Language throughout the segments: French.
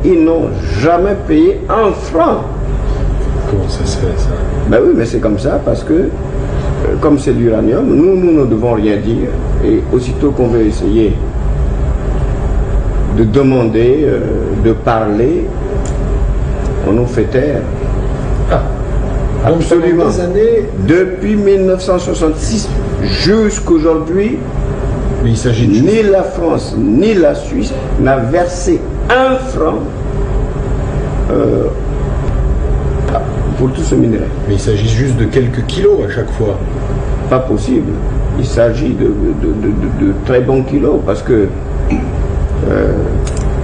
Ils n'ont jamais payé un franc. Comment ça se fait, ça? Ben oui, mais c'est comme ça, parce que, comme c'est l'uranium, nous ne devons rien dire. Et aussitôt qu'on veut essayer de demander, de parler, on nous fait taire. Ah. Absolument. Donc, des années... Depuis 1966 jusqu'aujourd'hui, Mais il s'agit de... ni la France ni la Suisse n'a versé un franc pour tout ce minerai. Mais il s'agit juste de quelques kilos à chaque fois. Pas possible. Il s'agit de très bons kilos parce que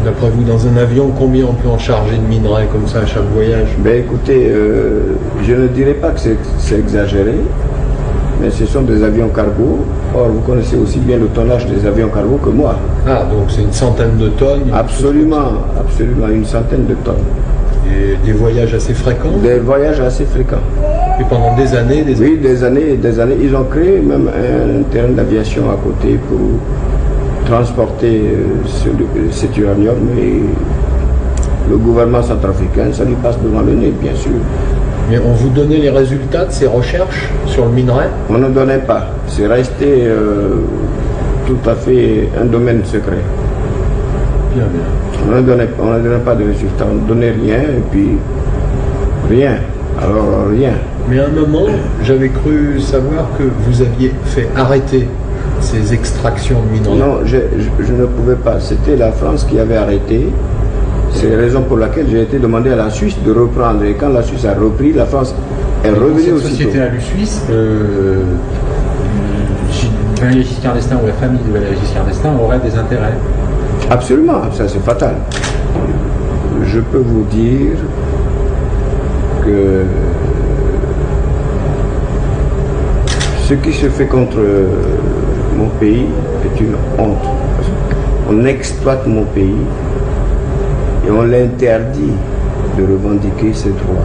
D'après vous, dans un avion, combien on peut en charger de minerais comme ça à chaque voyage? ben écoutez, je ne dirais pas que c'est exagéré, mais ce sont des avions cargo. Or, vous connaissez aussi bien le tonnage des avions cargo que moi. Ah, donc c'est une centaine de tonnes? Absolument, absolument, une centaine de tonnes. Et des voyages assez fréquents? Des voyages assez fréquents. Et pendant des années, Oui, des années et des années. Ils ont créé même un terrain d'aviation à côté pour transporter cet uranium, et le gouvernement centrafricain, ça lui passe devant le nez, bien sûr. Mais on vous donnait les résultats de ces recherches sur le minerai? On ne donnait pas. C'est resté tout à fait un domaine secret. Bien, bien. On ne donnait pas de résultats, on ne donnait rien, et puis rien. Alors rien. Mais à un moment, j'avais cru savoir que vous aviez fait arrêter ces extractions de minerais. Non, je ne pouvais pas. C'était la France qui avait arrêté. C'est la raison pour laquelle j'ai été demandé à la Suisse de reprendre. Et quand la Suisse a repris, la France est revenue Cette aussitôt. société à Suisse, Valéry Giscard d'Estaing ou la famille de Valéry Giscard d'Estaing aurait des intérêts. Absolument, ça c'est fatal. Je peux vous dire que ce qui se fait contre mon pays est une honte. On exploite mon pays et on l'interdit de revendiquer ses droits.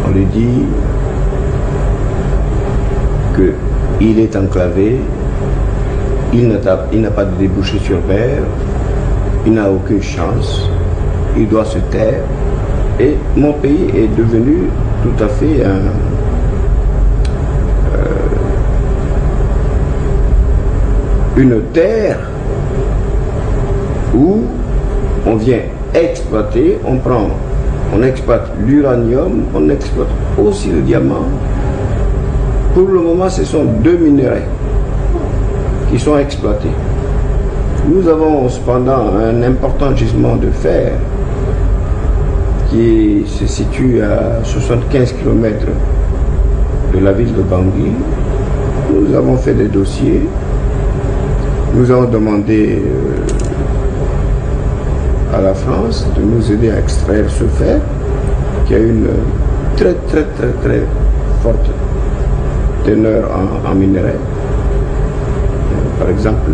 On lui dit qu'il est enclavé, il n'a pas de débouché sur mer, il n'a aucune chance, il doit se taire. Et mon pays est devenu tout à fait une terre où on vient exploiter, on exploite l'uranium, on exploite aussi le diamant. Pour le moment, ce sont deux minerais qui sont exploités. Nous avons cependant un important gisement de fer qui se situe à 75 km de la ville de Bangui. Nous avons fait des dossiers. Nous avons demandé à la France de nous aider à extraire ce fer qui a une très forte teneur en minerais. Par exemple,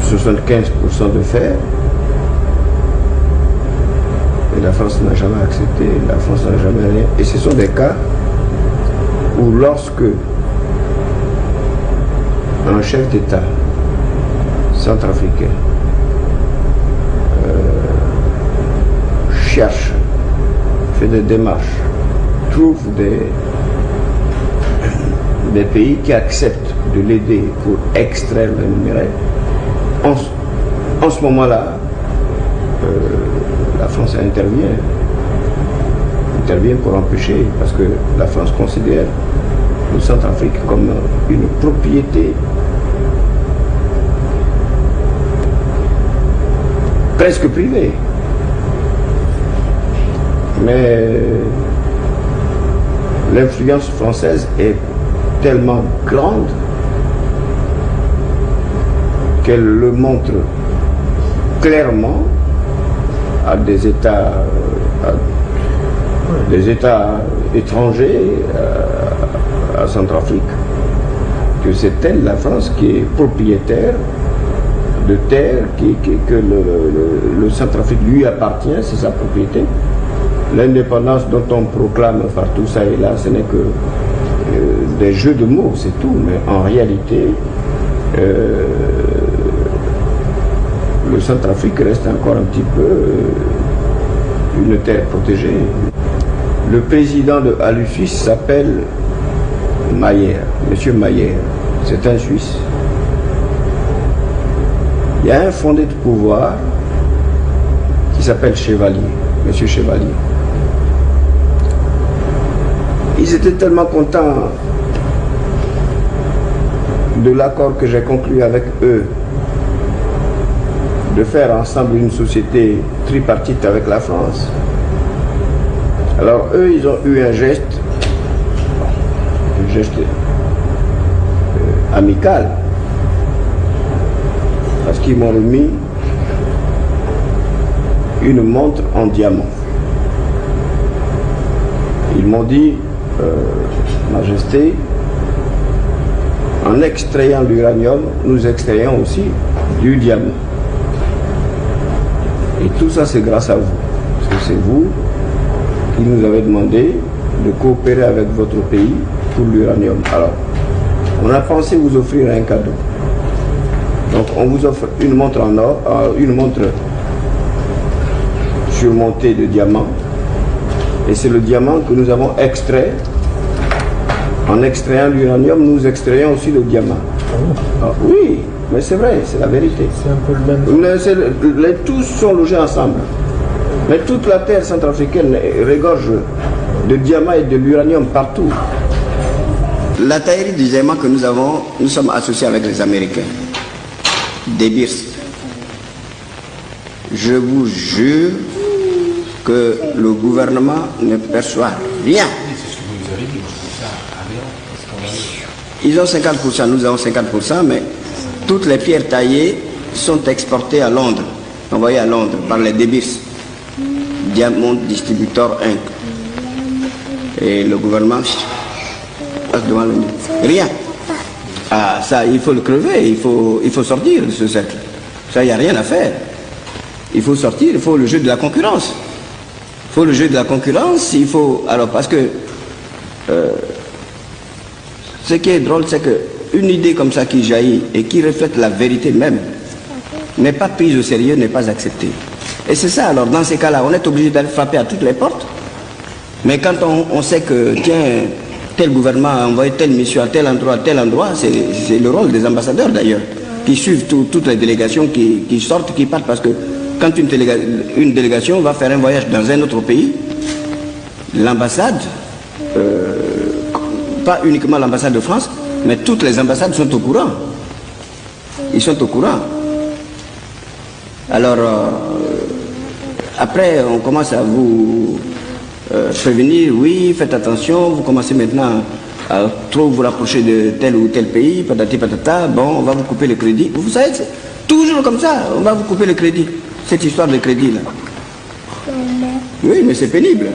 75% de fer. Et la France n'a jamais accepté, la France n'a jamais rien. Et ce sont des cas où lorsque un chef d'État centrafricain cherche, fait des démarches, trouve des pays qui acceptent de l'aider pour extraire le minerai, en ce moment-là, la France intervient pour empêcher, parce que la France considère le Centrafrique comme une propriété presque privée. Mais l'influence française est tellement grande qu'elle le montre clairement à des États étrangers à Centrafrique, que c'est elle, la France, qui est propriétaire de terres que le Centrafrique lui appartient, c'est sa propriété. L'indépendance dont on proclame partout ça et là, ce n'est que des jeux de mots, c'est tout, mais en réalité, le Centrafrique reste encore un petit peu une terre protégée. Le président de Alusuisse s'appelle Mayer, Monsieur Mayer. C'est un Suisse. Il y a un fondé de pouvoir qui s'appelle Chevalier, Monsieur Chevalier. Ils étaient tellement contents de l'accord que j'ai conclu avec eux de faire ensemble une société tripartite avec la France. Alors eux, ils ont eu un geste amical, parce qu'ils m'ont remis une montre en diamant. Ils m'ont dit, Majesté, en extrayant l'uranium, nous extrayons aussi du diamant. Et tout ça, c'est grâce à vous. Parce que c'est vous qui nous avez demandé de coopérer avec votre pays pour l'uranium. Alors, on a pensé vous offrir un cadeau. Donc, on vous offre une montre en or, une montre surmontée de diamants. Et c'est le diamant que nous avons extrait. En extrayant l'uranium, nous extrayons aussi le diamant. Ah, oui, mais c'est vrai, c'est la vérité. C'est un peu le même. Les tous sont logés ensemble. Mais toute la terre centrafricaine regorge de diamants et de l'uranium partout. La taillerie du diamant que nous avons, nous sommes associés avec les Américains. Des Beers. Je vous jure que le gouvernement ne perçoit rien. Ils ont 50%, nous avons 50%, mais toutes les pierres taillées sont exportées à Londres, envoyées à Londres par les De Beers, Diamond Distributor Inc. Et le gouvernement passe devant le nez. Rien. Ah, ça, il faut le crever, il faut sortir de ce cercle. Ça, il n'y a rien à faire. Il faut sortir, il faut le jeu de la concurrence. Il faut le jeu de la concurrence, il faut... Alors, parce que... ce qui est drôle, c'est qu'une idée comme ça qui jaillit et qui reflète la vérité même n'est pas prise au sérieux, n'est pas acceptée. Et c'est ça, alors, dans ces cas-là, on est obligé d'aller frapper à toutes les portes. Mais quand on sait que, tiens, tel gouvernement a envoyé telle mission à tel endroit, c'est le rôle des ambassadeurs d'ailleurs, qui suivent toutes les délégations qui sortent, qui partent, parce que quand une délégation va faire un voyage dans un autre pays, l'ambassade... pas uniquement l'ambassade de France, mais toutes les ambassades sont au courant. Ils sont au courant. Alors, après, on commence à vous prévenir, oui, faites attention, vous commencez maintenant à trop vous rapprocher de tel ou tel pays, patati patata, bon, on va vous couper le crédit. Vous savez, c'est toujours comme ça, on va vous couper le crédit, cette histoire de crédit-là. Oui, mais c'est pénible.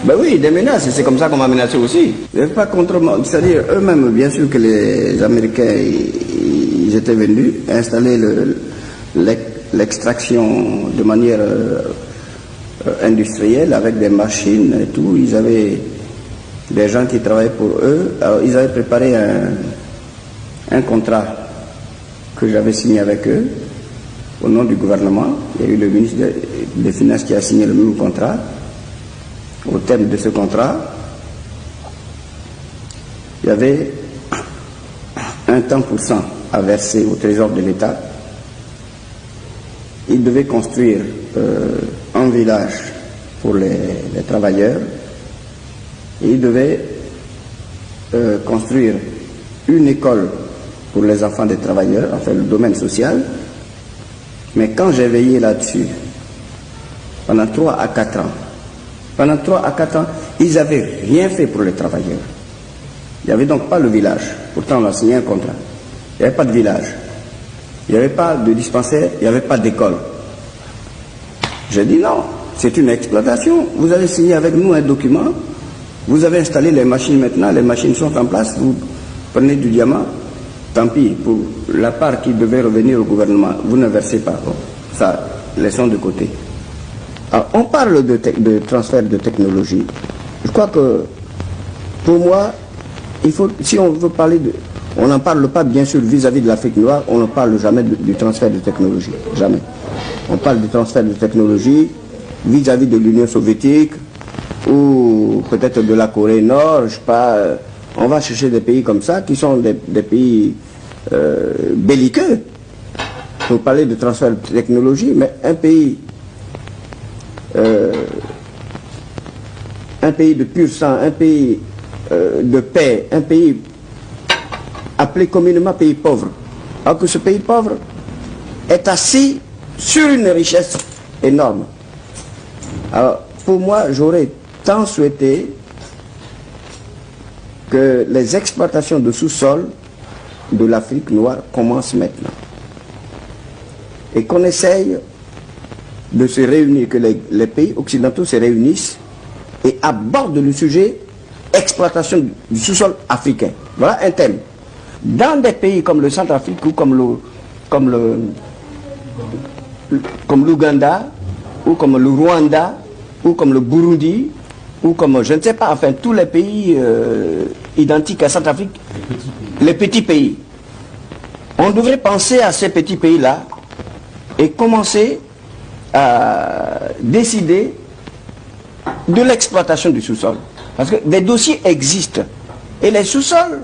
Ben oui, des menaces, c'est comme ça qu'on m'a menacé aussi. Pas contre moi, c'est-à-dire eux-mêmes, bien sûr que les Américains, ils étaient venus installer l'extraction de manière industrielle avec des machines et tout. Ils avaient des gens qui travaillaient pour eux. Alors ils avaient préparé un contrat que j'avais signé avec eux au nom du gouvernement. Il y a eu le ministre des Finances qui a signé le même contrat. Au terme de ce contrat, il y avait un tant pour cent à verser au trésor de l'État. Ils devaient construire un village pour les travailleurs et ils devaient construire une école pour les enfants des travailleurs, enfin le domaine social. Mais quand j'ai veillé là-dessus, pendant 3 à 4 ans, pendant 3 à 4 ans, ils n'avaient rien fait pour les travailleurs. Il n'y avait donc pas le village. Pourtant, on a signé un contrat. Il n'y avait pas de village. Il n'y avait pas de dispensaire, il n'y avait pas d'école. J'ai dit non, c'est une exploitation. Vous avez signé avec nous un document, vous avez installé les machines maintenant, les machines sont en place, vous prenez du diamant, tant pis, pour la part qui devait revenir au gouvernement, vous ne versez pas. Bon, ça, laissons de côté. Alors, on parle de transfert de technologie. Je crois que, pour moi, il faut, si on veut parler On n'en parle pas, bien sûr, vis-à-vis de l'Afrique noire, on ne parle jamais du transfert de technologie. Jamais. On parle du transfert de technologie vis-à-vis de l'Union soviétique ou peut-être de la Corée Nord, je sais pas. On va chercher des pays comme ça qui sont des pays belliqueux pour parler de transfert de technologie, mais un pays de pur sang, un pays de paix, un pays appelé communément pays pauvre. Alors que ce pays pauvre est assis sur une richesse énorme. Alors, pour moi, j'aurais tant souhaité que les exploitations de sous-sol de l'Afrique noire commencent maintenant. Et qu'on essaye de se réunir, que les pays occidentaux se réunissent et abordent le sujet exploitation du sous-sol africain. Voilà un thème. Dans des pays comme le Centrafrique ou comme l'Ouganda, ou comme le Rwanda, ou comme le Burundi, ou comme, je ne sais pas, enfin, tous les pays identiques à Centrafrique, les petits pays. On devrait penser à ces petits pays-là et commencer à décider de l'exploitation du sous-sol. Parce que des dossiers existent. Et les sous-sols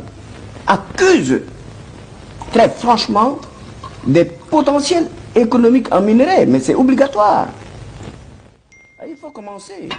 accusent, très franchement, des potentiels économiques en minerais. Mais c'est obligatoire. Il faut commencer.